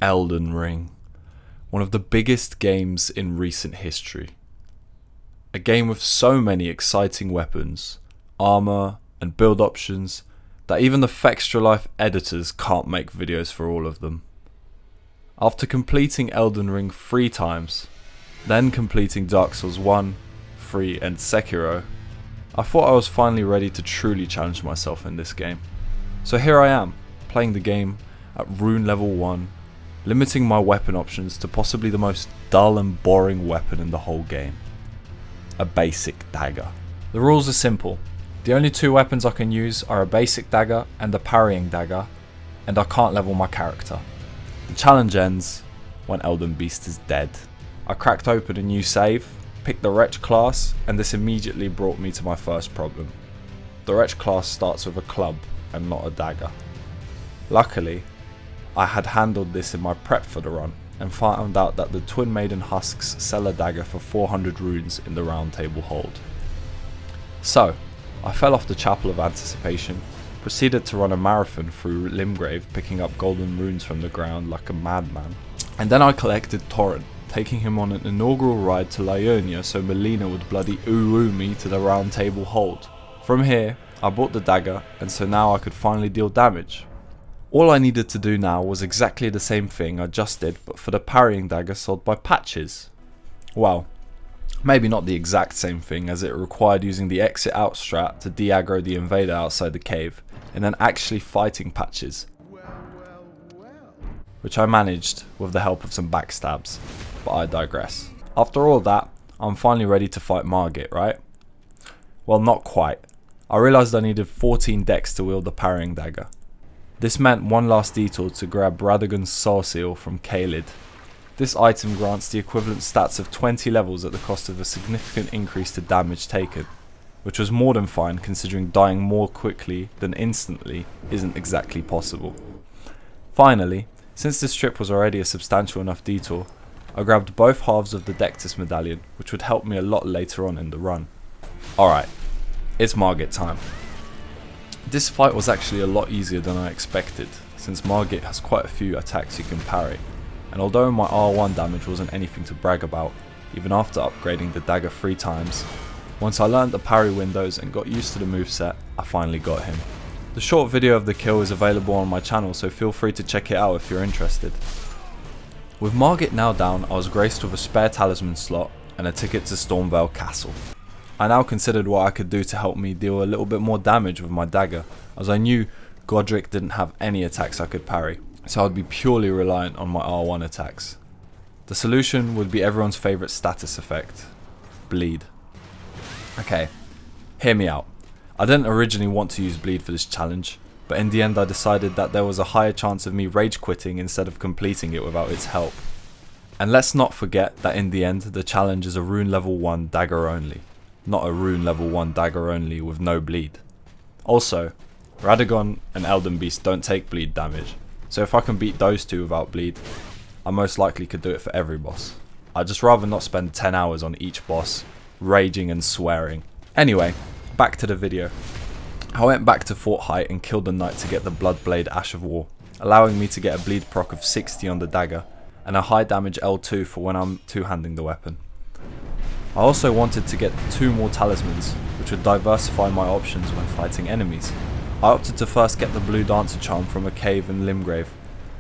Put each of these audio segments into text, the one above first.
Elden Ring, one of the biggest games in recent history. A game with so many exciting weapons, armor, and build options that even the Fextra Life editors can't make videos for all of them. After completing Elden Ring 3 times, then completing Dark Souls 1, 3 and Sekiro, I thought I was finally ready to truly challenge myself in this game. So here I am, playing the game at Rune Level 1, limiting my weapon options to possibly the most dull and boring weapon in the whole game. A basic dagger. The rules are simple. The only 2 weapons I can use are a basic dagger and a parrying dagger, and I can't level my character. The challenge ends when Elden Beast is dead. I cracked open a new save, picked the Wretch class, and this immediately brought me to my first problem. The Wretch class starts with a club and not a dagger. Luckily, I had handled this in my prep for the run, and found out that the Twin Maiden Husks sell a dagger for 400 runes in the Round Table Hold. So, I fell off the Chapel of Anticipation, proceeded to run a marathon through Limgrave, picking up golden runes from the ground like a madman, and then I collected Torrent, taking him on an inaugural ride to Liurnia so Melina would bloody ooh me to the Round Table Hold. From here, I bought the dagger, and so now I could finally deal damage. All I needed to do now was exactly the same thing I just did, but for the parrying dagger sold by Patches. Well, maybe not the exact same thing, as it required using the exit out strat to de-aggro the invader outside the cave, and then actually fighting Patches. Which I managed with the help of some backstabs, but I digress. After all that, I'm finally ready to fight Margit, right? Well, not quite. I realised I needed 14 dex to wield the parrying dagger. This meant one last detour to grab Radagon's Soul Seal from Caelid. This item grants the equivalent stats of 20 levels at the cost of a significant increase to damage taken, which was more than fine considering dying more quickly than instantly isn't exactly possible. Finally, since this trip was already a substantial enough detour, I grabbed both halves of the Dectus medallion, which would help me a lot later on in the run. Alright, it's Margit time. This fight was actually a lot easier than I expected, since Margit has quite a few attacks you can parry, and although my R1 damage wasn't anything to brag about, even after upgrading the dagger 3 times, once I learned the parry windows and got used to the moveset, I finally got him. The short video of the kill is available on my channel, so feel free to check it out if you're interested. With Margit now down, I was graced with a spare talisman slot and a ticket to Stormvale Castle. I now considered what I could do to help me deal a little bit more damage with my dagger, as I knew Godrick didn't have any attacks I could parry, so I'd be purely reliant on my R1 attacks. The solution would be everyone's favourite status effect, bleed. Okay, hear me out. I didn't originally want to use bleed for this challenge, but in the end I decided that there was a higher chance of me rage quitting instead of completing it without its help. And let's not forget that in the end the challenge is a Rune Level 1 dagger only, not a Rune Level 1 dagger only with no bleed. Also, Radagon and Elden Beast don't take bleed damage, so if I can beat those 2 without bleed, I most likely could do it for every boss. I'd just rather not spend 10 hours on each boss, raging and swearing. Anyway, back to the video. I went back to Fort Height and killed the knight to get the Bloodblade Ash of War, allowing me to get a bleed proc of 60 on the dagger, and a high damage L2 for when I'm two-handing the weapon. I also wanted to get 2 more talismans, which would diversify my options when fighting enemies. I opted to first get the Blue Dancer Charm from a cave in Limgrave.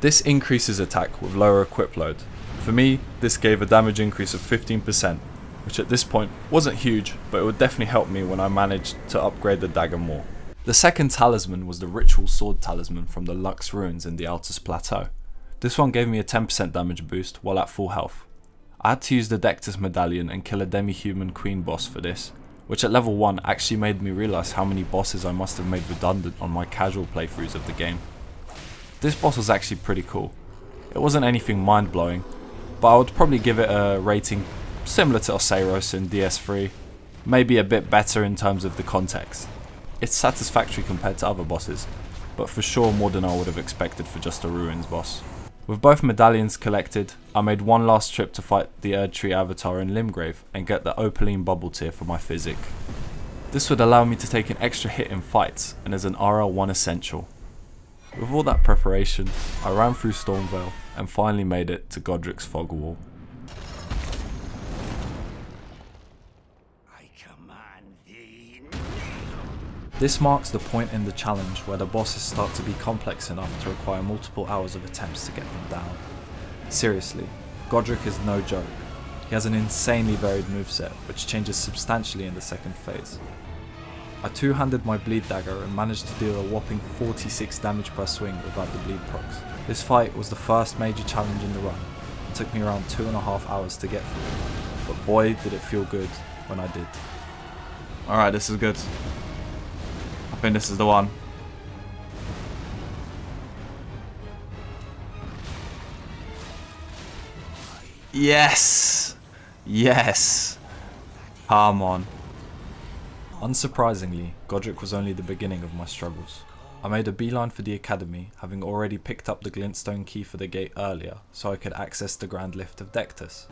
This increases attack with lower equip load. For me, this gave a damage increase of 15%, which at this point wasn't huge, but it would definitely help me when I managed to upgrade the dagger more. The second talisman was the Ritual Sword Talisman from the Lux Ruins in the Altus Plateau. This one gave me a 10% damage boost while at full health. I had to use the Dectus medallion and kill a demi-human queen boss for this, which at level 1 actually made me realise how many bosses I must have made redundant on my casual playthroughs of the game. This boss was actually pretty cool. It wasn't anything mind-blowing, but I would probably give it a rating similar to Oseros in DS3, maybe a bit better in terms of the context. It's satisfactory compared to other bosses, but for sure more than I would have expected for just a Ruins boss. With both medallions collected, I made one last trip to fight the Erdtree Avatar in Limgrave and get the Opaline Bubble Tear for my physic. This would allow me to take an extra hit in fights and is an RL1 essential. With all that preparation, I ran through Stormvale, and finally made it to Godrick's fog wall. This marks the point in the challenge where the bosses start to be complex enough to require multiple hours of attempts to get them down. Seriously, Godrick is no joke. He has an insanely varied moveset which changes substantially in the second phase. I two-handed my bleed dagger and managed to deal a whopping 46 damage per swing without the bleed procs. This fight was the first major challenge in the run. It took me around 2.5 hours to get through, but boy did it feel good when I did. Alright, this is good. I think this is the one. Yes! Yes! Come on. Unsurprisingly, Godrick was only the beginning of my struggles. I made a beeline for the academy, having already picked up the glintstone key for the gate earlier so I could access the grand lift of Dectus.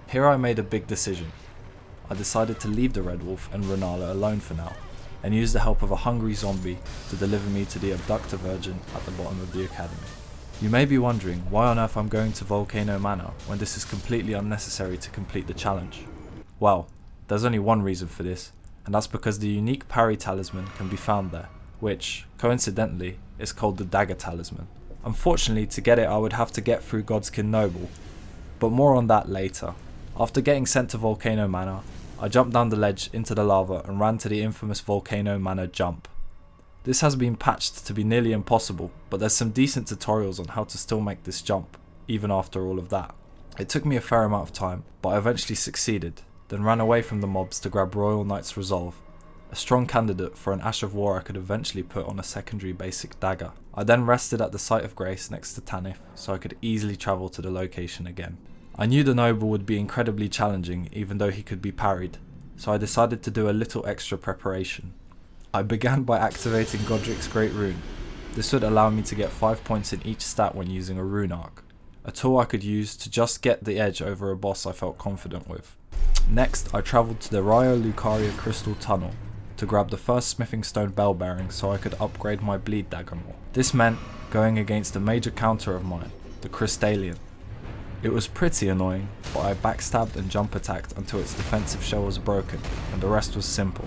Here I made a big decision. I decided to leave the Red Wolf and Rennala alone for now, and use the help of a hungry zombie to deliver me to the abductor virgin at the bottom of the academy. You may be wondering why on earth I'm going to Volcano Manor when this is completely unnecessary to complete the challenge. Well, there's only one reason for this, and that's because the unique parry talisman can be found there, which, coincidentally, is called the dagger talisman. Unfortunately, to get it I would have to get through Godskin Noble, but more on that later. After getting sent to Volcano Manor, I jumped down the ledge into the lava and ran to the infamous Volcano Manor jump. This has been patched to be nearly impossible, but there's some decent tutorials on how to still make this jump, even after all of that. It took me a fair amount of time, but I eventually succeeded, then ran away from the mobs to grab Royal Knight's Resolve, a strong candidate for an Ash of War I could eventually put on a secondary basic dagger. I then rested at the Site of Grace next to Tanith so I could easily travel to the location again. I knew the Noble would be incredibly challenging even though he could be parried, so I decided to do a little extra preparation. I began by activating Godrick's Great Rune. This would allow me to get 5 points in each stat when using a rune arc, a tool I could use to just get the edge over a boss I felt confident with. Next, I travelled to the Raya Lucaria Crystal Tunnel to grab the first smithing stone bell bearing so I could upgrade my bleed dagger more. This meant going against a major counter of mine, the Crystalian. It was pretty annoying, but I backstabbed and jump attacked until its defensive shell was broken, and the rest was simple.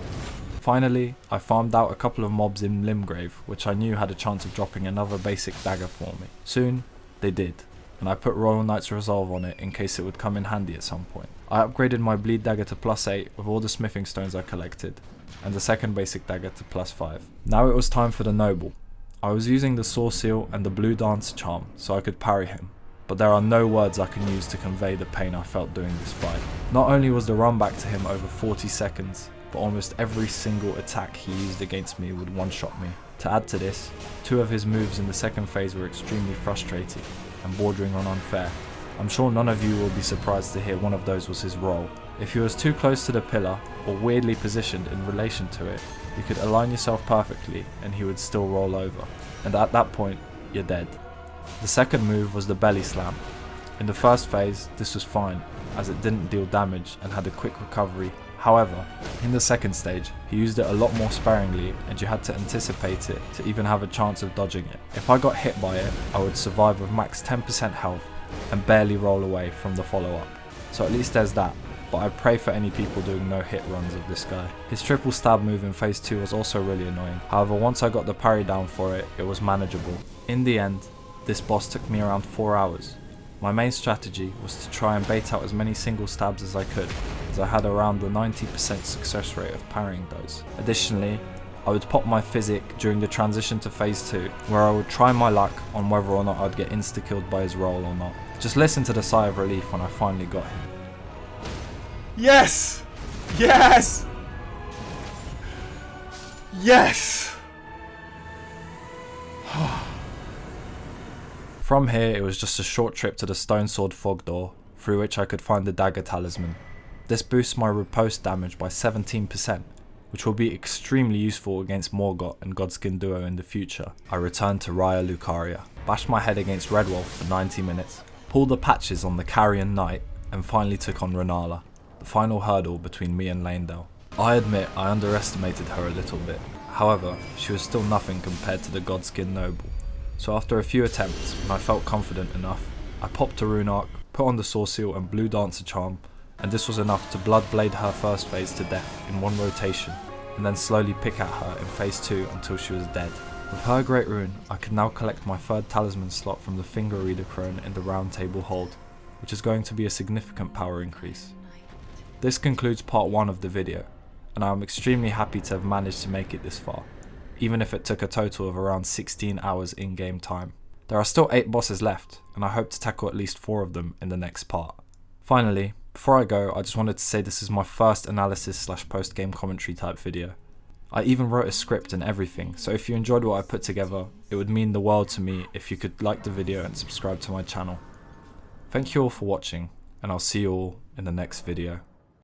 Finally, I farmed out a couple of mobs in Limgrave, which I knew had a chance of dropping another basic dagger for me. Soon, they did, and I put Royal Knight's Resolve on it in case it would come in handy at some point. I upgraded my bleed dagger to +8 with all the smithing stones I collected, and the second basic dagger to +5. Now it was time for the Noble. I was using the Saw Seal and the Blue Dance Charm so I could parry him, but there are no words I can use to convey the pain I felt doing this fight. Not only was the run back to him over 40 seconds, but almost every single attack he used against me would one-shot me. To add to this, 2 of his moves in the second phase were extremely frustrating and bordering on unfair. I'm sure none of you will be surprised to hear one of those was his roll. If he was too close to the pillar or weirdly positioned in relation to it, you could align yourself perfectly and he would still roll over, and at that point, you're dead. The second move was the belly slam. In the first phase, this was fine, as it didn't deal damage and had a quick recovery. However, in the second stage, he used it a lot more sparingly and you had to anticipate it to even have a chance of dodging it. If I got hit by it, I would survive with max 10% health and barely roll away from the follow-up. So at least there's that, but I pray for any people doing no hit runs of this guy. His triple stab move in phase 2 was also really annoying. However, once I got the parry down for it, it was manageable. In the end, this boss took me around 4 hours. My main strategy was to try and bait out as many single stabs as I could, as I had around the 90% success rate of parrying those. Additionally, I would pop my physic during the transition to phase 2, where I would try my luck on whether or not I'd get insta-killed by his roll or not. Just listen to the sigh of relief when I finally got him. Yes! Yes! Yes! From here, it was just a short trip to the Stone Sword Fog Door, through which I could find the dagger talisman. This boosts my riposte damage by 17%, which will be extremely useful against Margit and Godskin Duo in the future. I returned to Raya Lucaria, bashed my head against Red Wolf for 90 minutes, pulled the patches on the Carrion Knight, and finally took on Rennala, the final hurdle between me and Lanedale. I admit I underestimated her a little bit, however, she was still nothing compared to the Godskin Noble. So after a few attempts, when I felt confident enough, I popped a rune arc, put on the source seal and blue dancer charm, and this was enough to blood blade her first phase to death in one rotation, and then slowly pick at her in phase 2 until she was dead. With her great rune, I could now collect my third talisman slot from the finger reader crone in the round table hold, which is going to be a significant power increase. This concludes part 1 of the video, and I am extremely happy to have managed to make it this far, even if it took a total of around 16 hours in-game time. There are still 8 bosses left, and I hope to tackle at least 4 of them in the next part. Finally, before I go, I just wanted to say this is my first analysis / post-game commentary type video. I even wrote a script and everything, so if you enjoyed what I put together, it would mean the world to me if you could like the video and subscribe to my channel. Thank you all for watching, and I'll see you all in the next video.